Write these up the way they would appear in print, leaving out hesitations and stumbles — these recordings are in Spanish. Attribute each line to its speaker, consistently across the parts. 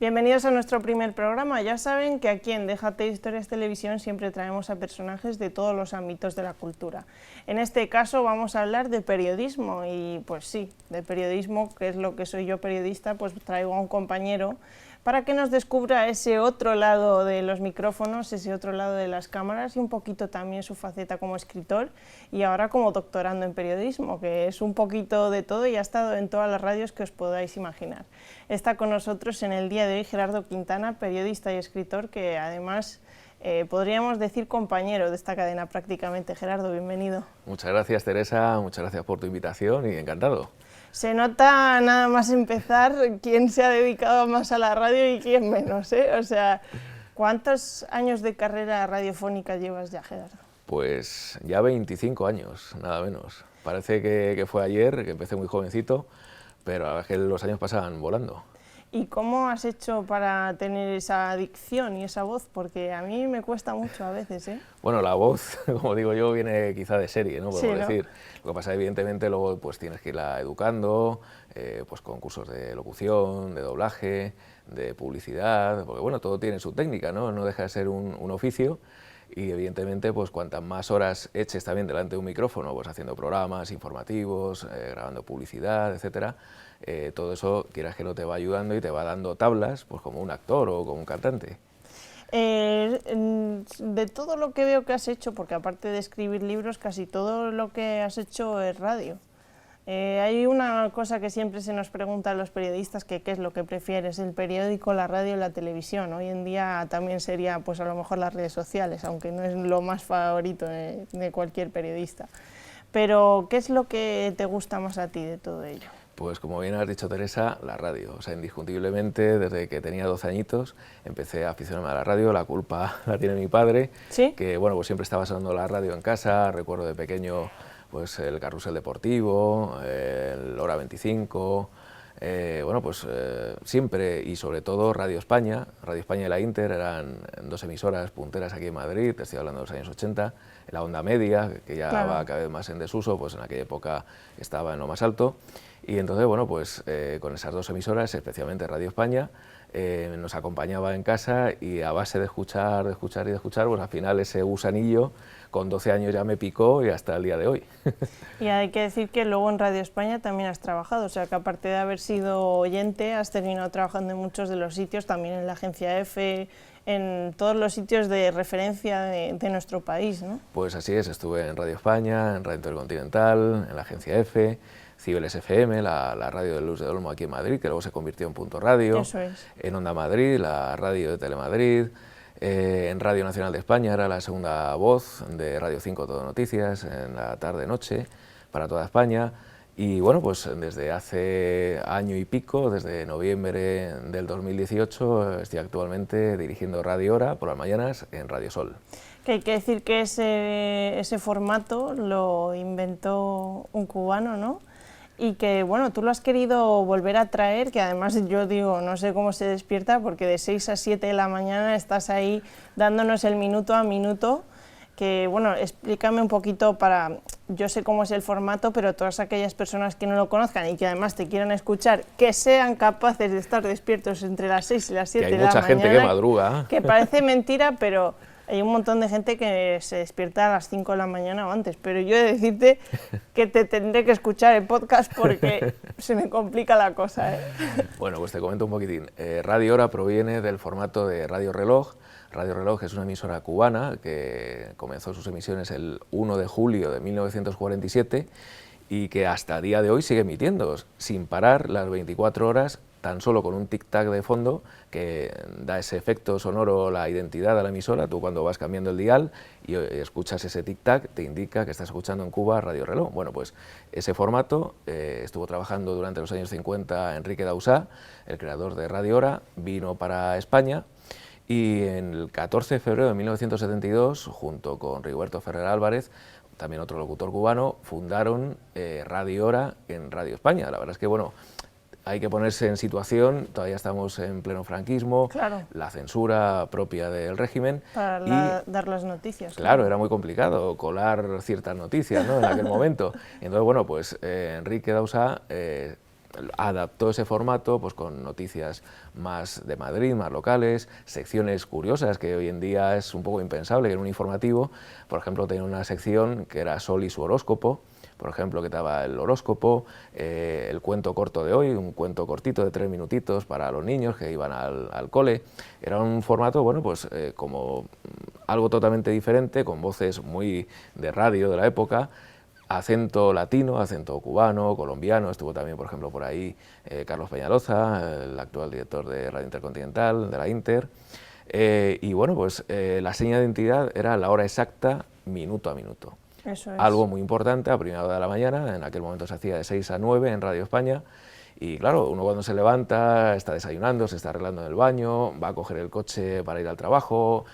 Speaker 1: Bienvenidos a nuestro primer programa. Ya saben que aquí en Déjate Historias Televisión siempre traemos a personajes de todos los ámbitos de la cultura. En este caso vamos a hablar de periodismo y pues sí, de periodismo, que es lo que soy yo periodista, pues traigo a un compañero para que nos descubra ese otro lado de los micrófonos, ese otro lado de las cámaras y un poquito también su faceta como escritor y ahora como doctorando en periodismo, que es un poquito de todo y ha estado en todas las radios que os podáis imaginar. Está con nosotros en el día de hoy Gerardo Quintana, periodista y escritor, que además podríamos decir compañero de esta cadena prácticamente. Gerardo, bienvenido.
Speaker 2: Muchas gracias, Teresa, muchas gracias por tu invitación y encantado.
Speaker 1: Se nota nada más empezar quién se ha dedicado más a la radio y quién menos, ¿eh? O sea, ¿cuántos años de carrera radiofónica llevas ya, Gerardo?
Speaker 2: Pues ya 25 años, nada menos. Parece que fue ayer, que empecé muy jovencito, pero la verdad es que los años pasaban volando.
Speaker 1: ¿Y cómo has hecho para tener esa adicción y esa voz? Porque a mí me cuesta mucho a veces, ¿eh?
Speaker 2: Bueno, la voz, como digo yo, viene quizá de serie, ¿no? Podemos decir. Lo que pasa, evidentemente, luego pues tienes que irla educando, pues con cursos de locución, de doblaje, de publicidad, porque bueno, todo tiene su técnica, ¿no? No deja de ser un oficio. Y evidentemente, pues cuantas más horas eches también delante de un micrófono, pues haciendo programas informativos, grabando publicidad, etcétera, todo eso, quieras que no, te va ayudando y te va dando tablas, pues como un actor o como un cantante.
Speaker 1: De todo lo que veo que has hecho, porque aparte de escribir libros, casi todo lo que has hecho es radio. Hay una cosa que siempre se nos pregunta a los periodistas, que qué es lo que prefieres, el periódico, la radio y la televisión. Hoy en día también sería pues a lo mejor las redes sociales, aunque no es lo más favorito de cualquier periodista. Pero ¿qué es lo que te gusta más a ti de todo ello?
Speaker 2: Pues como bien has dicho, Teresa, la radio. O sea, indiscutiblemente, desde que tenía 12 añitos, empecé a aficionarme a la radio. La culpa la tiene mi padre,
Speaker 1: ¿Sí?
Speaker 2: Que bueno, pues siempre estaba sonando la radio en casa. Recuerdo de pequeño pues el Carrusel Deportivo, el Hora 25, bueno, pues siempre y sobre todo Radio España y la Inter eran dos emisoras punteras aquí en Madrid, te estoy hablando de los años 80, la onda media, que ya va cada vez más en desuso, pues en aquella época estaba en lo más alto, y entonces, bueno, pues con esas dos emisoras, especialmente Radio España, nos acompañaba en casa y a base de escuchar, pues al final ese gusanillo con 12 años ya me picó y hasta el día de hoy.
Speaker 1: Y hay que decir que luego en Radio España también has trabajado, o sea que aparte de haber sido oyente, has terminado trabajando en muchos de los sitios, también en la Agencia EFE, en todos los sitios de referencia de nuestro país, ¿no?
Speaker 2: Pues así es, estuve en Radio España, en Radio Intercontinental, en la Agencia EFE, Cibeles FM, la radio de Luz de Olmo aquí en Madrid, que luego se convirtió en Punto Radio.
Speaker 1: Eso es.
Speaker 2: En Onda Madrid, la radio de Telemadrid. En Radio Nacional de España era la segunda voz de Radio 5 Todo Noticias, en la tarde-noche, para toda España. Y bueno, pues desde hace año y pico, desde noviembre del 2018, estoy actualmente dirigiendo Radio Hora por las mañanas en Radio Sol.
Speaker 1: Que hay que decir que ese formato lo inventó un cubano, ¿no? Y que, bueno, tú lo has querido volver a traer, que además yo digo, no sé cómo se despierta, porque de 6 a 7 de la mañana estás ahí dándonos el minuto a minuto, que, bueno, explícame un poquito para, yo sé cómo es el formato, pero todas aquellas personas que no lo conozcan y que además te quieran escuchar, que sean capaces de estar despiertos entre las 6 y las 7 de la mañana.
Speaker 2: Que hay mucha gente que madruga.
Speaker 1: Que parece mentira, pero hay un montón de gente que se despierta a las 5 de la mañana o antes, pero yo he de decirte que te tendré que escuchar el podcast porque se me complica la cosa, ¿eh?
Speaker 2: Bueno, pues te comento un poquitín. Radio Hora proviene del formato de Radio Reloj. Radio Reloj es una emisora cubana que comenzó sus emisiones el 1 de julio de 1947 y que hasta el día de hoy sigue emitiendo sin parar las 24 horas, tan solo con un tic-tac de fondo que da ese efecto sonoro, la identidad a la emisora. Tú cuando vas cambiando el dial y escuchas ese tic-tac, te indica que estás escuchando en Cuba Radio Reloj. Bueno, pues ese formato estuvo trabajando durante los años 50 Enrique Dausá, el creador de Radio Hora, vino para España y en el 14 de febrero de 1972, junto con Rigoberto Ferrer Álvarez, también otro locutor cubano, fundaron Radio Hora en Radio España. La verdad es que, bueno, hay que ponerse en situación, todavía estamos en pleno franquismo,
Speaker 1: claro,
Speaker 2: la censura propia del régimen.
Speaker 1: Para dar las noticias.
Speaker 2: Claro, era muy complicado colar ciertas noticias, ¿no?, en aquel momento. Entonces, bueno, pues Enrique Dausá adaptó ese formato pues con noticias más de Madrid, más locales, secciones curiosas que hoy en día es un poco impensable que en un informativo, por ejemplo, tenía una sección que era Sol y su horóscopo, por ejemplo, que daba el horóscopo, el cuento corto de hoy, un cuento cortito de 3 minutitos para los niños que iban al cole. Era un formato, bueno, pues como algo totalmente diferente, con voces muy de radio de la época, acento latino, acento cubano, colombiano, estuvo también, por ejemplo, por ahí Carlos Peñaloza, el actual director de Radio Intercontinental, de la Inter, y bueno, pues la seña de identidad era la hora exacta, minuto a minuto.
Speaker 1: Eso es.
Speaker 2: Algo muy importante a primera hora de la mañana, en aquel momento se hacía de 6 a 9 en Radio España, y claro, uno cuando se levanta, está desayunando, se está arreglando en el baño, va a coger el coche para ir al trabajo,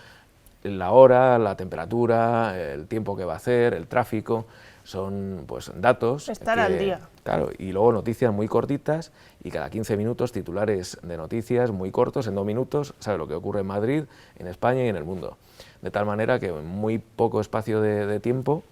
Speaker 2: la hora, la temperatura, el tiempo que va a hacer, el tráfico, son pues datos.
Speaker 1: Estar al día.
Speaker 2: Claro, y luego noticias muy cortitas y cada 15 minutos titulares de noticias muy cortos, en 2 minutos, sabe lo que ocurre en Madrid, en España y en el mundo. De tal manera que en muy poco espacio de tiempo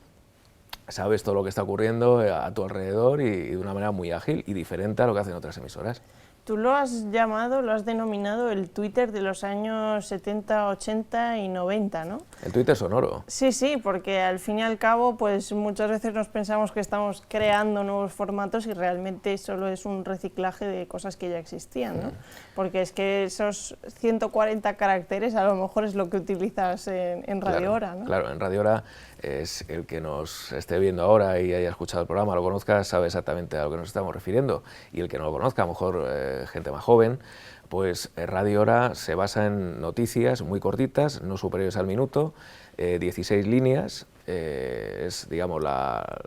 Speaker 2: sabes todo lo que está ocurriendo a tu alrededor y de una manera muy ágil y diferente a lo que hacen otras emisoras.
Speaker 1: Tú lo has llamado, lo has denominado el Twitter de los años 70, 80 y 90, ¿no?
Speaker 2: El Twitter sonoro.
Speaker 1: Sí, sí, porque al fin y al cabo, pues muchas veces nos pensamos que estamos creando nuevos formatos y realmente solo es un reciclaje de cosas que ya existían, ¿no? Porque es que esos 140 caracteres a lo mejor es lo que utilizas en Radio Hora, ¿no?
Speaker 2: Claro, en Radio Hora es el que nos esté viendo ahora y haya escuchado el programa, lo conozca, sabe exactamente a lo que nos estamos refiriendo, y el que no lo conozca, a lo mejor gente más joven, pues Radio Hora se basa en noticias muy cortitas, no superiores al minuto, 16 líneas, es digamos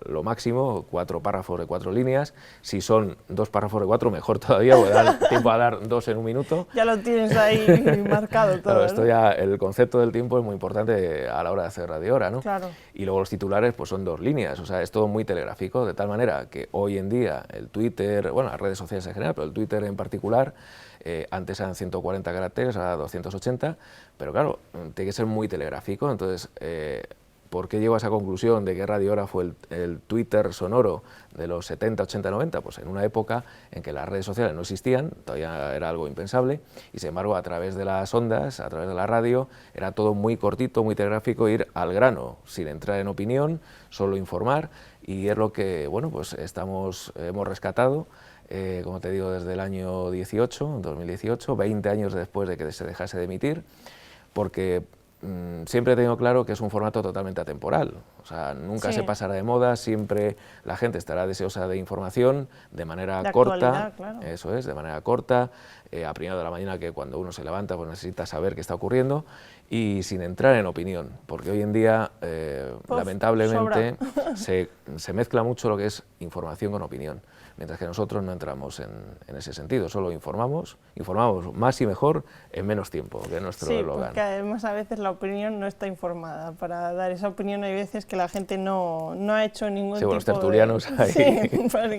Speaker 2: lo máximo, 4 párrafos de 4 líneas, si son 2 párrafos de 4 mejor todavía, porque da tiempo a dar 2 en un minuto.
Speaker 1: Ya lo tienes ahí marcado todo,
Speaker 2: claro, esto
Speaker 1: ¿no?
Speaker 2: ya, el concepto del tiempo es muy importante a la hora de hacer Radio Hora, ¿no?
Speaker 1: Claro.
Speaker 2: Y luego los titulares pues son 2 líneas, o sea, es todo muy telegráfico, de tal manera que hoy en día el Twitter, bueno, las redes sociales en general, pero el Twitter en particular, antes eran 140 caracteres, ahora 280, pero claro, tiene que ser muy telegráfico, entonces, ¿por qué llego a esa conclusión de que Radio Hora fue el Twitter sonoro de los 70, 80, 90? Pues en una época en que las redes sociales no existían, todavía era algo impensable, y sin embargo a través de las ondas, a través de la radio, era todo muy cortito, muy telegráfico, ir al grano, sin entrar en opinión, solo informar, y es lo que, bueno, pues hemos rescatado, como te digo, desde el año 2018, 20 años después de que se dejase de emitir, porque siempre he tenido claro que es un formato totalmente atemporal, o sea, nunca se pasará de moda, siempre la gente estará deseosa de información de manera corta,
Speaker 1: claro.
Speaker 2: Eso es, de manera corta, a primera de la mañana, que cuando uno se levanta pues necesita saber qué está ocurriendo, y sin entrar en opinión, porque hoy en día lamentablemente se mezcla mucho lo que es información con opinión, mientras que nosotros no entramos en ese sentido, solo informamos más y mejor en menos tiempo, que es nuestro eslogan.
Speaker 1: Sí, porque además a veces la opinión no está informada. Para dar esa opinión hay veces que la gente no ha hecho ningún tipo de...
Speaker 2: los tertulianos hay,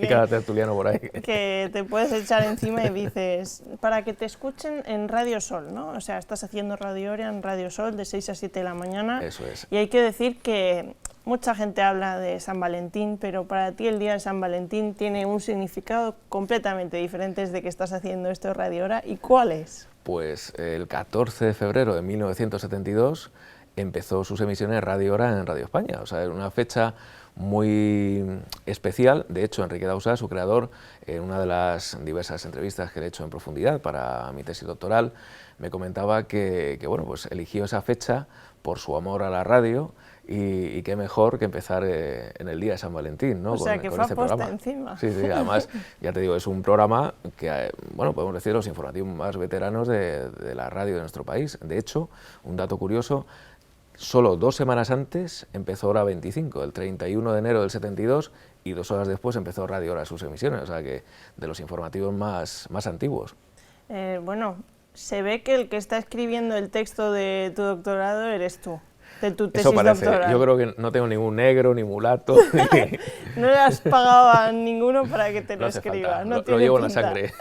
Speaker 2: y cada tertuliano por ahí.
Speaker 1: Que te puedes echar encima y dices, para que te escuchen en Radio Sol, ¿no? O sea, estás haciendo Radio Hora en Radio Sol de 6 a 7 de la mañana.
Speaker 2: Eso es.
Speaker 1: Y hay que decir que mucha gente habla de San Valentín, pero para ti el día de San Valentín tiene un significado completamente diferente desde que estás haciendo esto de Radio Hora. ¿Y cuál es?
Speaker 2: Pues el 14 de febrero de 1972 empezó sus emisiones de Radio Hora en Radio España. O sea, era una fecha muy especial. De hecho, Enrique Dausà, su creador, en una de las diversas entrevistas que le he hecho en profundidad para mi tesis doctoral, me comentaba que bueno, pues eligió esa fecha por su amor a la radio, y qué mejor que empezar en el día de San Valentín, ¿no?
Speaker 1: O sea, que fue
Speaker 2: este
Speaker 1: aposta
Speaker 2: programa.
Speaker 1: encima.
Speaker 2: Sí, sí, además, ya te digo, es un programa que, bueno, podemos decir los informativos más veteranos de la radio de nuestro país. De hecho, un dato curioso, solo 2 semanas antes empezó Hora 25, el 31 de enero del 72, y 2 horas después empezó Radio Hora sus emisiones, o sea que de los informativos más antiguos.
Speaker 1: Bueno, se ve que el que está escribiendo el texto de tu doctorado eres tú. De tu tesis
Speaker 2: Eso parece.
Speaker 1: doctoral.
Speaker 2: Yo creo que no tengo ningún negro, ni mulato.
Speaker 1: No le has pagado a ninguno para que te lo escriba.
Speaker 2: No lo llevo en la sangre.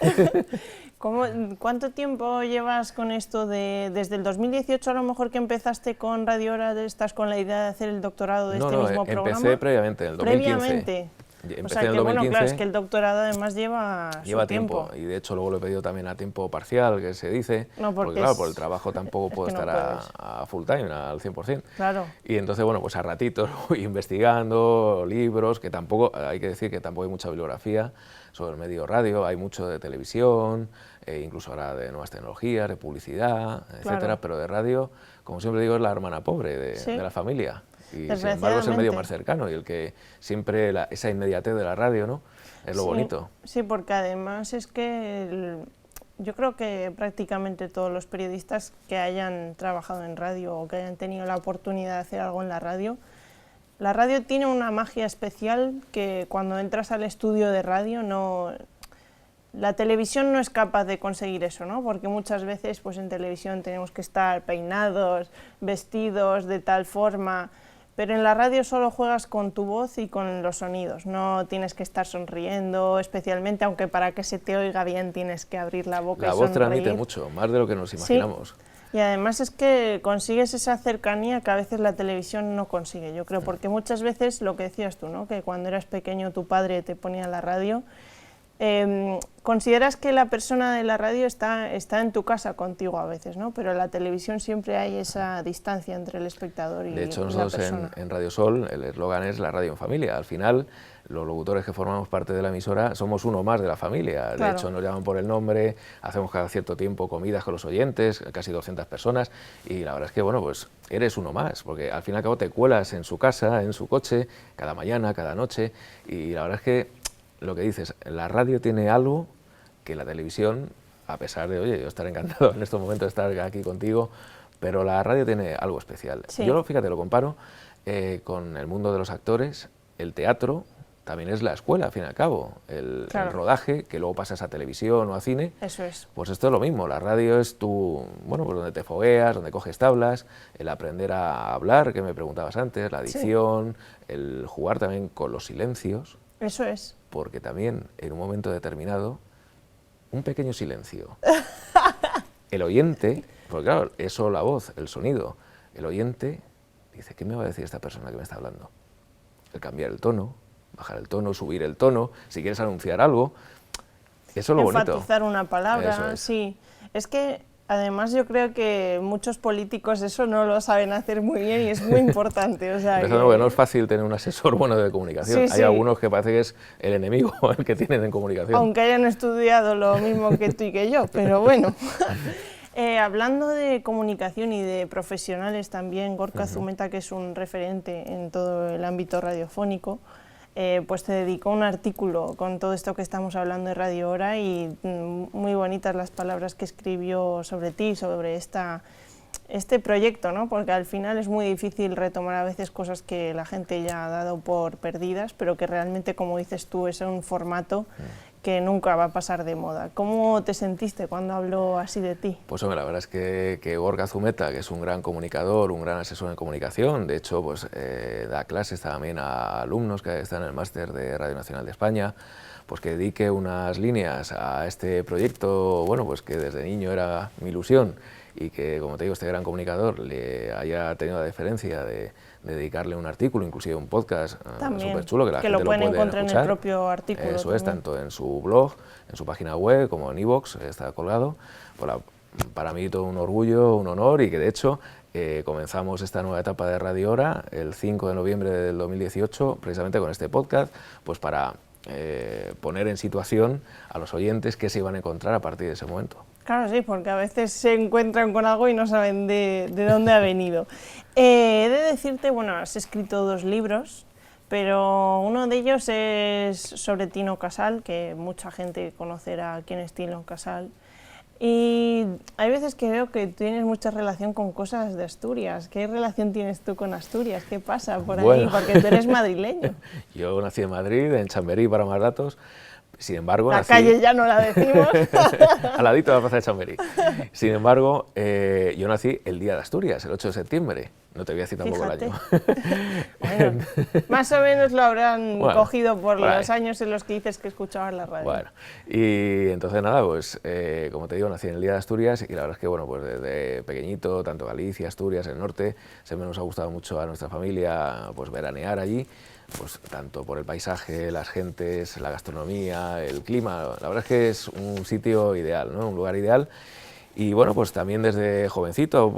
Speaker 1: ¿Cuánto tiempo llevas con esto desde el 2018 a lo mejor que empezaste con Radio Hora, estás con la idea de hacer el doctorado de este mismo programa?
Speaker 2: Empecé previamente, en el 2015.
Speaker 1: Previamente.
Speaker 2: Empecé
Speaker 1: O sea
Speaker 2: en el
Speaker 1: que, bueno,
Speaker 2: 2015.
Speaker 1: claro, es que el doctorado además lleva
Speaker 2: Lleva
Speaker 1: su tiempo.
Speaker 2: tiempo, y de hecho luego lo he pedido también a tiempo parcial, que se dice,
Speaker 1: No, porque
Speaker 2: claro,
Speaker 1: es-
Speaker 2: por el trabajo tampoco
Speaker 1: es
Speaker 2: puedo
Speaker 1: que no
Speaker 2: estar
Speaker 1: puedes.
Speaker 2: a full time, al 100%.
Speaker 1: Claro.
Speaker 2: Y entonces, bueno, pues a ratitos voy investigando libros, que tampoco, hay que decir que tampoco hay mucha bibliografía sobre el medio radio, hay mucho de televisión, incluso ahora de nuevas tecnologías, de publicidad, etcétera,
Speaker 1: Claro.
Speaker 2: pero de radio, como siempre digo, es la hermana pobre
Speaker 1: Sí.
Speaker 2: de la familia. Y sin embargo es el medio más cercano y el que siempre esa inmediatez de la radio, ¿no? Es lo
Speaker 1: Sí,
Speaker 2: bonito.
Speaker 1: sí, porque además es que yo creo que prácticamente todos los periodistas que hayan trabajado en radio o que hayan tenido la oportunidad de hacer algo en la radio tiene una magia especial que cuando entras al estudio de radio no... La televisión no es capaz de conseguir eso, ¿no? Porque muchas veces pues en televisión tenemos que estar peinados, vestidos de tal forma, pero en la radio solo juegas con tu voz y con los sonidos, no tienes que estar sonriendo especialmente, aunque para que se te oiga bien tienes que abrir la boca y
Speaker 2: La voz
Speaker 1: sonreír.
Speaker 2: transmite mucho, más de lo que nos imaginamos.
Speaker 1: Sí. Y además es que consigues esa cercanía que a veces la televisión no consigue, yo creo, porque muchas veces lo que decías tú, ¿no? Que cuando eras pequeño tu padre te ponía la radio. Consideras que la persona de la radio está en tu casa contigo a veces, ¿no? Pero en la televisión siempre hay esa distancia entre el espectador y
Speaker 2: De hecho,
Speaker 1: la
Speaker 2: nosotros
Speaker 1: persona.
Speaker 2: en Radio Sol, el eslogan es la radio en familia. Al final, los locutores que formamos parte de la emisora somos uno más de la familia.
Speaker 1: Claro.
Speaker 2: De hecho, nos llaman por el nombre, hacemos cada cierto tiempo comidas con los oyentes, casi 200 personas, y la verdad es que, bueno, pues eres uno más, porque al fin y al cabo te cuelas en su casa, en su coche, cada mañana, cada noche, y la verdad es que lo que dices, la radio tiene algo que la televisión, a pesar de, oye, yo estar encantado en estos momentos de estar aquí contigo, pero la radio tiene algo especial.
Speaker 1: Sí.
Speaker 2: Yo, fíjate, lo comparo con el mundo de los actores, el teatro también es la escuela, al fin y al cabo, el rodaje, que luego pasas a televisión o a cine.
Speaker 1: Eso es.
Speaker 2: Pues esto es lo mismo, la radio es tu, bueno, pues donde te fogueas, donde coges tablas, el aprender a hablar, que me preguntabas antes, la dicción, sí, el jugar también con los silencios.
Speaker 1: Eso es.
Speaker 2: Porque también, en un momento determinado, un pequeño silencio. El oyente, porque claro, es solo la voz, el sonido, el oyente dice, ¿qué me va a decir esta persona que me está hablando? El cambiar el tono, bajar el tono, subir el tono, si quieres anunciar algo, eso es lo bonito.
Speaker 1: Enfatizar una palabra,
Speaker 2: Eso es.
Speaker 1: Sí. Es que además yo creo que muchos políticos eso no lo saben hacer muy bien y es muy importante. O sea,
Speaker 2: empezando porque no es fácil tener un asesor bueno de comunicación.
Speaker 1: Sí,
Speaker 2: Hay algunos que parece que es el enemigo el que tienen en comunicación.
Speaker 1: Aunque hayan estudiado lo mismo que tú y que yo, pero bueno. Hablando de comunicación y de profesionales también, Gorka Zumeta, que es un referente en todo el ámbito radiofónico, pues te dedicó un artículo con todo esto que estamos hablando de Radio Hora y muy bonitas las palabras que escribió sobre ti, sobre este proyecto, ¿no? Porque al final es muy difícil retomar a veces cosas que la gente ya ha dado por perdidas, pero que realmente, como dices tú, es un formato que nunca va a pasar de moda. ¿Cómo te sentiste cuando habló así de ti?
Speaker 2: Pues hombre, la verdad es que Gorka Zumeta, que es un gran comunicador, un gran asesor en comunicación, de hecho pues da clases también a alumnos que están en el máster de Radio Nacional de España, pues que dedique unas líneas a este proyecto, bueno, pues que desde niño era mi ilusión y que, como te digo, este gran comunicador le haya tenido la deferencia de dedicarle un artículo, inclusive un podcast súper chulo, que la gente
Speaker 1: lo pueden
Speaker 2: puede
Speaker 1: encontrar
Speaker 2: escuchar.
Speaker 1: En el propio artículo.
Speaker 2: Eso
Speaker 1: también.
Speaker 2: es, tanto en su blog, en su página web, como en iVoox, está colgado. Pues para mí todo un orgullo, un honor, y que de hecho comenzamos esta nueva etapa de Radio Hora el 5 de noviembre del 2018, precisamente con este podcast, pues para poner en situación a los oyentes que se iban a encontrar a partir de ese momento.
Speaker 1: Claro, sí, porque a veces se encuentran con algo y no saben de dónde ha venido. He de decirte, bueno, has escrito 2 libros, pero uno de ellos es sobre Tino Casal, que mucha gente conocerá quién es Tino Casal. Y hay veces que veo que tienes mucha relación con cosas de Asturias. ¿Qué relación tienes tú con Asturias? ¿Qué pasa por ahí? Porque tú eres madrileño.
Speaker 2: Yo nací en Madrid, en Chamberí, para más datos. Sin embargo,
Speaker 1: la calle ya no la decimos.
Speaker 2: Al ladito de la plaza de Chamberí. Sin embargo, yo nací el día de Asturias, el 8 de septiembre. No te voy a decir tampoco el año.
Speaker 1: Bueno, más o menos lo habrán cogido por
Speaker 2: bueno,
Speaker 1: los años en los que dices que escuchabas la radio.
Speaker 2: Bueno, y entonces nada, pues como te digo, nací en el Día de Asturias y la verdad es que bueno, pues desde pequeñito, tanto Galicia, Asturias, el norte, siempre nos ha gustado mucho a nuestra familia pues veranear allí, pues tanto por el paisaje, las gentes, la gastronomía, el clima. La verdad es que es un sitio ideal, ¿no? Un lugar ideal. Y bueno, pues también desde jovencito,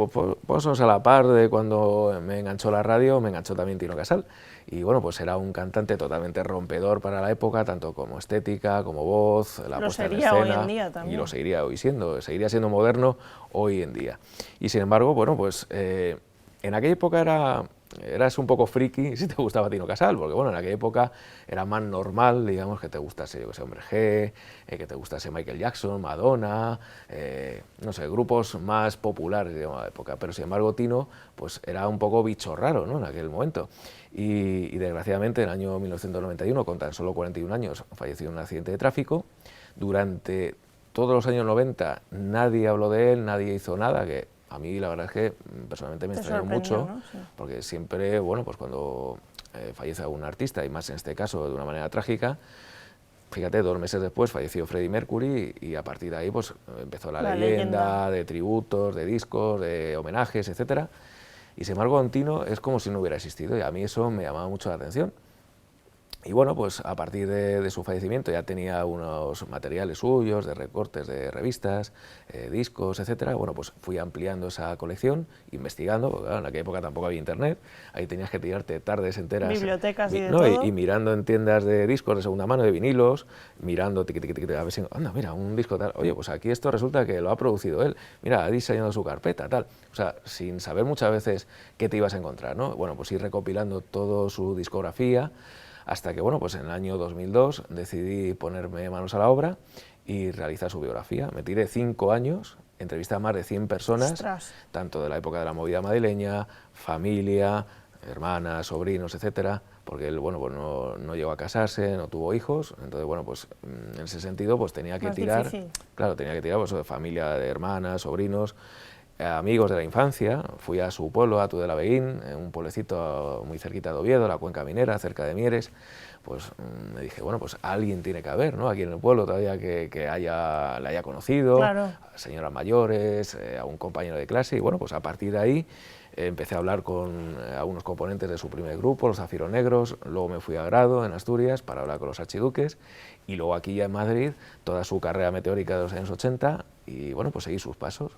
Speaker 2: pues a la par de cuando me enganchó la radio, me enganchó también Tino Casal. Y bueno, pues era un cantante totalmente rompedor para la época, tanto como estética, como voz, la puesta en escena.
Speaker 1: Lo sería hoy en día también.
Speaker 2: Y lo seguiría hoy siendo, seguiría siendo moderno hoy en día. Y sin embargo, bueno, pues en aquella época eras un poco friki si te gustaba Tino Casal, porque bueno, en aquella época era más normal, digamos, que te gustase, yo que sé, Hombre G, que te gustase Michael Jackson, Madonna, no sé, grupos más populares, digamos, de la época. Pero sin embargo, Tino, pues era un poco bicho raro, ¿no?, en aquel momento. Y desgraciadamente, en el año 1991, con tan solo 41 años, falleció en un accidente de tráfico. Durante todos los años 90 nadie habló de él, nadie hizo nada, que a mí la verdad es que personalmente me extrañó mucho,
Speaker 1: ¿no? Sí.
Speaker 2: porque siempre, bueno, pues cuando fallece algún artista, y más en este caso de una manera trágica, fíjate, 2 meses después falleció Freddie Mercury y a partir de ahí pues empezó la leyenda de tributos, de discos, de homenajes, etcétera. Y sin embargo, Tino es como si no hubiera existido y a mí eso me llamaba mucho la atención. Y bueno, pues a partir de su fallecimiento ya tenía unos materiales suyos, de recortes de revistas, discos, etcétera. Bueno, pues fui ampliando esa colección, investigando, porque claro, en aquella época tampoco había internet, ahí tenías que tirarte tardes enteras.
Speaker 1: Bibliotecas y de todo.
Speaker 2: Y mirando en tiendas de discos de segunda mano, de vinilos, mirando, a ver si, anda, mira, un disco tal, oye, pues aquí esto resulta que lo ha producido él, mira, ha diseñado su carpeta, tal. O sea, sin saber muchas veces qué te ibas a encontrar, ¿no? Bueno, pues ir recopilando toda su discografía, hasta que, bueno, pues en el año 2002 decidí ponerme manos a la obra y realizar su biografía. Me tiré 5 años, entrevisté a más de 100 personas,
Speaker 1: ¡Ostras!
Speaker 2: Tanto de la época de la movida madrileña, familia, hermanas, sobrinos, etcétera, porque él, bueno, pues no llegó a casarse, no tuvo hijos, entonces, bueno, pues en ese sentido, pues tenía que tirar, claro, tenía que tirar pues, de familia, de hermanas, sobrinos, amigos de la infancia. Fui a su pueblo, a Tudela-Beguín, un pueblecito muy cerquita de Oviedo, la cuenca minera, cerca de Mieres. Pues me dije, bueno, pues alguien tiene que haber, ¿no?, aquí en el pueblo todavía que le haya conocido,
Speaker 1: claro,
Speaker 2: a señoras mayores, a un compañero de clase, y bueno, pues a partir de ahí empecé a hablar con algunos componentes de su primer grupo, los Zafiro Negros. Luego me fui a Grado, en Asturias, para hablar con los Archiduques, y luego aquí ya en Madrid, toda su carrera meteórica de los años 80, y bueno, pues seguí sus pasos.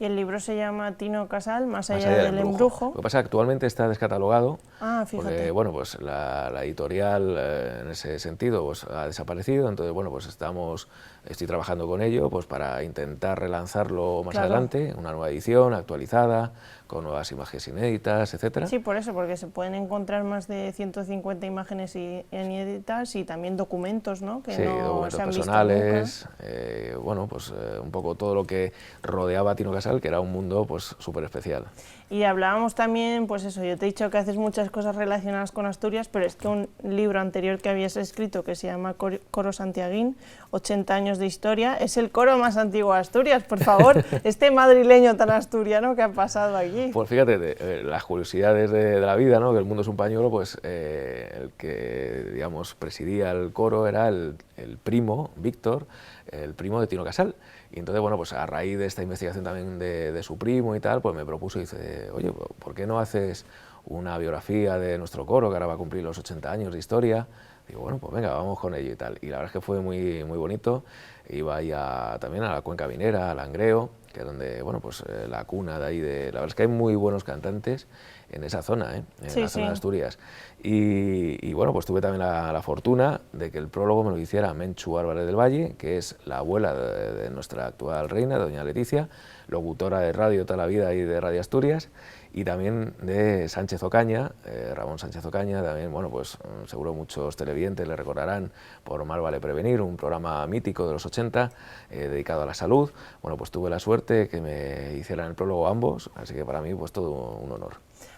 Speaker 1: Y el libro se llama Tino Casal, Más allá del embrujo.
Speaker 2: Lo que pasa es que actualmente está descatalogado,
Speaker 1: fíjate.
Speaker 2: porque bueno, pues la editorial en ese sentido pues, ha desaparecido, entonces bueno, pues estoy trabajando con ello pues, para intentar relanzarlo más adelante, una nueva edición actualizada, con nuevas imágenes inéditas, etcétera.
Speaker 1: Sí, por eso, porque se pueden encontrar más de 150 imágenes inéditas y también documentos, ¿no?, que no
Speaker 2: documentos
Speaker 1: se han
Speaker 2: personales,
Speaker 1: visto nunca.
Speaker 2: bueno, pues un poco todo lo que rodeaba a Tino Casal, que era un mundo pues súper especial.
Speaker 1: Y hablábamos también, pues eso, yo te he dicho que haces muchas cosas relacionadas con Asturias, pero es que un libro anterior que habías escrito, que se llama Coro Santiaguín, 80 años de historia, es el coro más antiguo de Asturias, por favor, este madrileño tan asturiano que ha pasado aquí.
Speaker 2: Pues fíjate, las curiosidades de la vida, ¿no?, que el mundo es un pañuelo, pues el que, digamos, presidía el coro era el primo, Víctor, el primo de Tino Casal. Y entonces, bueno, pues a raíz de esta investigación también de su primo y tal, pues me propuso y dice, oye, ¿por qué no haces una biografía de nuestro coro, que ahora va a cumplir los 80 años de historia? Digo, bueno, pues venga, vamos con ello y tal. Y la verdad es que fue muy, muy bonito. Iba ya también a la cuenca minera, al Langreo, que es donde, bueno, pues la cuna de ahí la verdad es que hay muy buenos cantantes en esa zona, en la zona de Asturias. Y bueno, pues tuve también la fortuna de que el prólogo me lo hiciera Menchu Álvarez del Valle, que es la abuela de nuestra actual reina, doña Leticia, locutora de radio toda la vida y de Radio Asturias, y también de Sánchez Ocaña, Ramón Sánchez Ocaña, también, bueno, pues seguro muchos televidentes le recordarán por Más vale prevenir, un programa mítico de los 80, dedicado a la salud. Bueno, pues tuve la suerte que me hicieran el prólogo ambos, así que para mí pues todo un honor.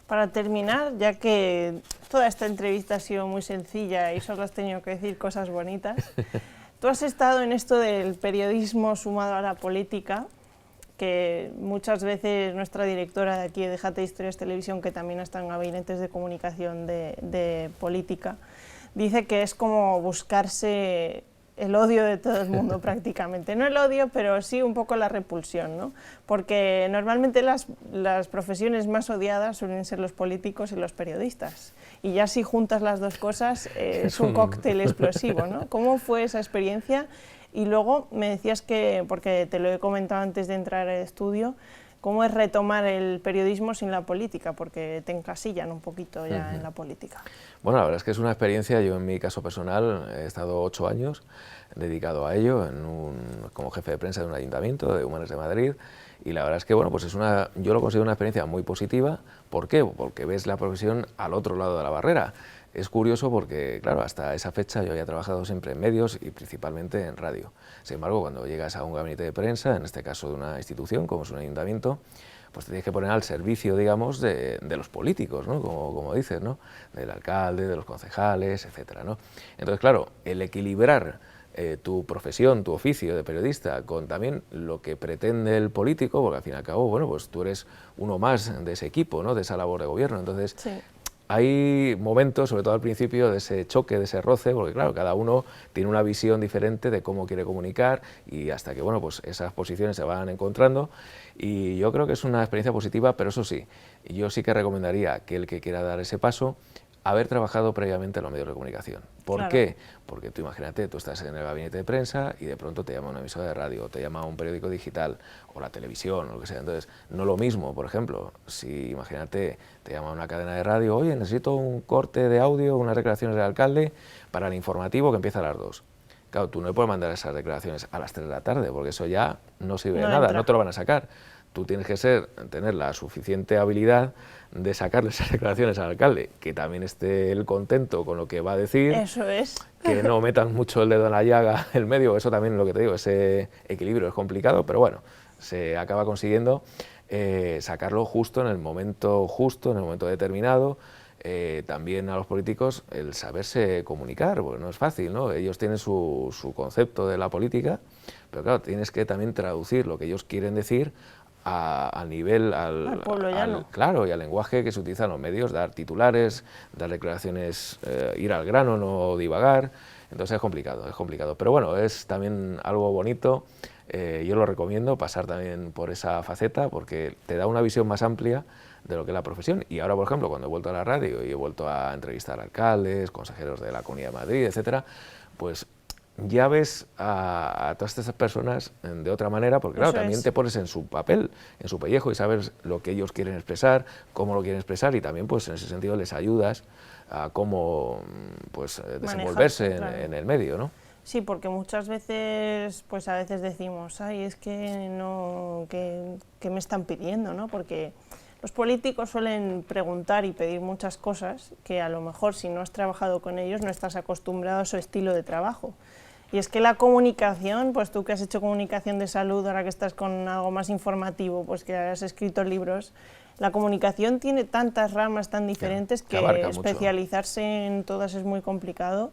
Speaker 1: Para terminar, ya que toda esta entrevista ha sido muy sencilla y solo has tenido que decir cosas bonitas, tú has estado en esto del periodismo sumado a la política. que muchas veces nuestra directora de aquí de Déjate Historias Televisión, que también está en gabinetes de comunicación de política, dice que es como buscarse el odio de todo el mundo prácticamente. No el odio, pero sí un poco la repulsión, ¿no? Porque normalmente las profesiones más odiadas suelen ser los políticos y los periodistas. Y ya si juntas las dos cosas es un cóctel explosivo, ¿no? ¿Cómo fue esa experiencia? Y luego me decías que, porque te lo he comentado antes de entrar al estudio, ¿cómo es retomar el periodismo sin la política? Porque te encasillan un poquito ya en la política.
Speaker 2: Bueno, la verdad es que es una experiencia. Yo en mi caso personal he estado 8 años dedicado a ello como jefe de prensa de un ayuntamiento de Humanes de Madrid, y la verdad es que bueno, pues yo lo considero una experiencia muy positiva. ¿Por qué? Porque ves la profesión al otro lado de la barrera. Es curioso porque, claro, hasta esa fecha yo había trabajado siempre en medios y principalmente en radio. Sin embargo, cuando llegas a un gabinete de prensa, en este caso de una institución como es un ayuntamiento, pues te tienes que poner al servicio, digamos, de los políticos, ¿no? Como dices, ¿no? Del alcalde, de los concejales, etcétera, ¿no? Entonces, claro, el equilibrar tu profesión, tu oficio de periodista con también lo que pretende el político, porque al fin y al cabo, bueno, pues tú eres uno más de ese equipo, ¿no? De esa labor de gobierno. Entonces, sí, hay momentos, sobre todo al principio, de ese choque, de ese roce, porque claro, cada uno tiene una visión diferente de cómo quiere comunicar, y hasta que, bueno, pues esas posiciones se van encontrando, y yo creo que es una experiencia positiva. Pero eso sí, yo sí que recomendaría que el que quiera dar ese paso, haber trabajado previamente en los medios de comunicación. ¿Por qué? Porque tú imagínate, tú estás en el gabinete de prensa y de pronto te llama una emisora de radio, te llama un periódico digital o la televisión o lo que sea. Entonces, no lo mismo, por ejemplo, si imagínate, te llama una cadena de radio, oye, necesito un corte de audio, unas declaraciones del alcalde para el informativo que empieza a las 2. Claro, tú no puedes mandar esas declaraciones a las 3 de la tarde, porque eso ya no sirve de nada, no te lo van a sacar. Tú tienes que tener la suficiente habilidad de sacarle esas declaraciones al alcalde, que también esté él contento con lo que va a decir.
Speaker 1: Eso es.
Speaker 2: Que no metan mucho el dedo en la llaga, el medio. Eso también es lo que te digo, ese equilibrio es complicado, pero bueno, se acaba consiguiendo sacarlo justo, en el momento determinado. También a los políticos el saberse comunicar, porque no es fácil, ¿no? Ellos tienen su concepto de la política, pero claro, tienes que también traducir lo que ellos quieren decir al nivel,
Speaker 1: al pueblo llano.
Speaker 2: Claro, y al lenguaje que se utiliza en los medios, dar titulares, dar declaraciones, ir al grano, no divagar. Entonces es complicado. Pero bueno, es también algo bonito. Yo lo recomiendo, pasar también por esa faceta, porque te da una visión más amplia de lo que es la profesión. Y ahora, por ejemplo, cuando he vuelto a la radio y he vuelto a entrevistar alcaldes, consejeros de la Comunidad de Madrid, etcétera, pues ya ves a todas estas personas de otra manera, porque claro, también te pones en su papel, en su pellejo, y sabes lo que ellos quieren expresar, cómo lo quieren expresar, y también pues en ese sentido les ayudas a cómo pues desenvolverse en el medio, ¿no?
Speaker 1: Sí, porque muchas veces, pues a veces decimos, ay, es que no, que me están pidiendo, ¿no? Porque los políticos suelen preguntar y pedir muchas cosas que a lo mejor si no has trabajado con ellos no estás acostumbrado a su estilo de trabajo. Y es que la comunicación, pues tú que has hecho comunicación de salud, ahora que estás con algo más informativo, pues que has escrito libros, la comunicación tiene tantas ramas tan diferentes que especializarse en todas es muy complicado.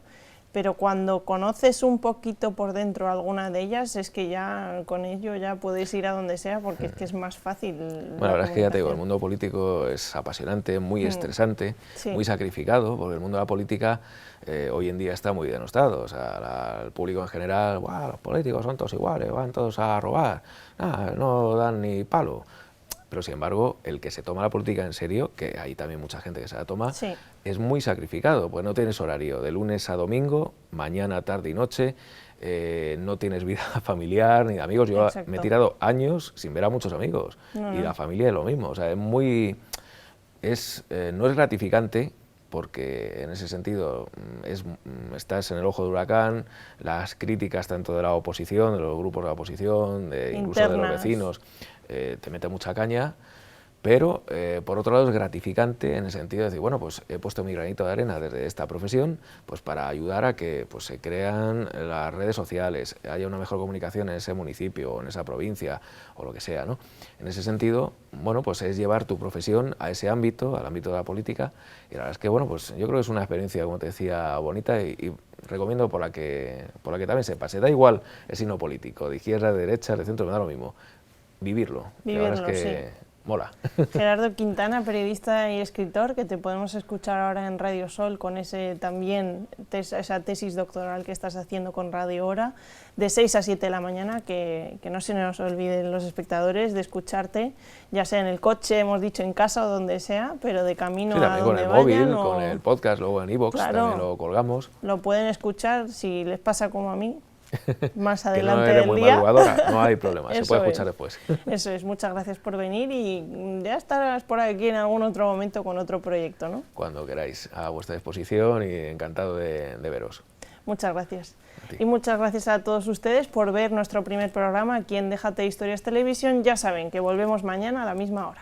Speaker 1: Pero cuando conoces un poquito por dentro alguna de ellas, es que ya con ello ya puedes ir a donde sea, porque es que es más fácil.
Speaker 2: Bueno, la verdad es que ya te digo, el mundo político es apasionante, muy estresante, muy sacrificado, porque el mundo de la política hoy en día está muy denostado. O sea, el público en general, los políticos son todos iguales, van todos a robar, no dan ni palo. Pero sin embargo, el que se toma la política en serio, que hay también mucha gente que se la toma, es muy sacrificado, pues no tienes horario de lunes a domingo, mañana, tarde y noche, no tienes vida familiar ni de amigos. Yo me he tirado años sin ver a muchos amigos, y la familia es lo mismo. O sea, no es gratificante, porque en ese sentido estás en el ojo del huracán, las críticas tanto de la oposición, de los grupos de la oposición, incluso de los vecinos, te mete mucha caña, pero por otro lado es gratificante en el sentido de decir, bueno, pues he puesto mi granito de arena desde esta profesión, pues para ayudar a que pues, se crean las redes sociales, haya una mejor comunicación en ese municipio o en esa provincia o lo que sea, ¿no? En ese sentido, bueno, pues es llevar tu profesión a ese ámbito, al ámbito de la política, y la verdad es que, bueno, pues yo creo que es una experiencia, como te decía, bonita, y recomiendo por la que también sepas. Se da igual el signo político, de izquierda, de derecha, de centro, me da lo mismo. vivirlo.
Speaker 1: Vivirlo,
Speaker 2: La verdad es que
Speaker 1: sí.
Speaker 2: mola.
Speaker 1: Gerardo Quintana, periodista y escritor, que te podemos escuchar ahora en Radio Sol con ese también esa tesis doctoral que estás haciendo con Radio Hora, de 6 a 7 de la mañana, que no se nos olviden los espectadores de escucharte, ya sea en el coche, hemos dicho en casa o donde sea, pero de camino a donde vayan.
Speaker 2: Con el móvil, con el podcast, luego en iVoox,
Speaker 1: claro,
Speaker 2: también lo colgamos.
Speaker 1: Lo pueden escuchar si les pasa como a mí, más
Speaker 2: que
Speaker 1: adelante
Speaker 2: no eres
Speaker 1: del
Speaker 2: muy
Speaker 1: día.
Speaker 2: madrugadora, no hay problema, se puede escuchar después.
Speaker 1: Eso es, muchas gracias por venir y ya estarás por aquí en algún otro momento con otro proyecto, ¿no?
Speaker 2: Cuando queráis, a vuestra disposición y encantado de veros.
Speaker 1: Muchas gracias. Y muchas gracias a todos ustedes por ver nuestro primer programa aquí en Déjate Historias Televisión. Ya saben que volvemos mañana a la misma hora.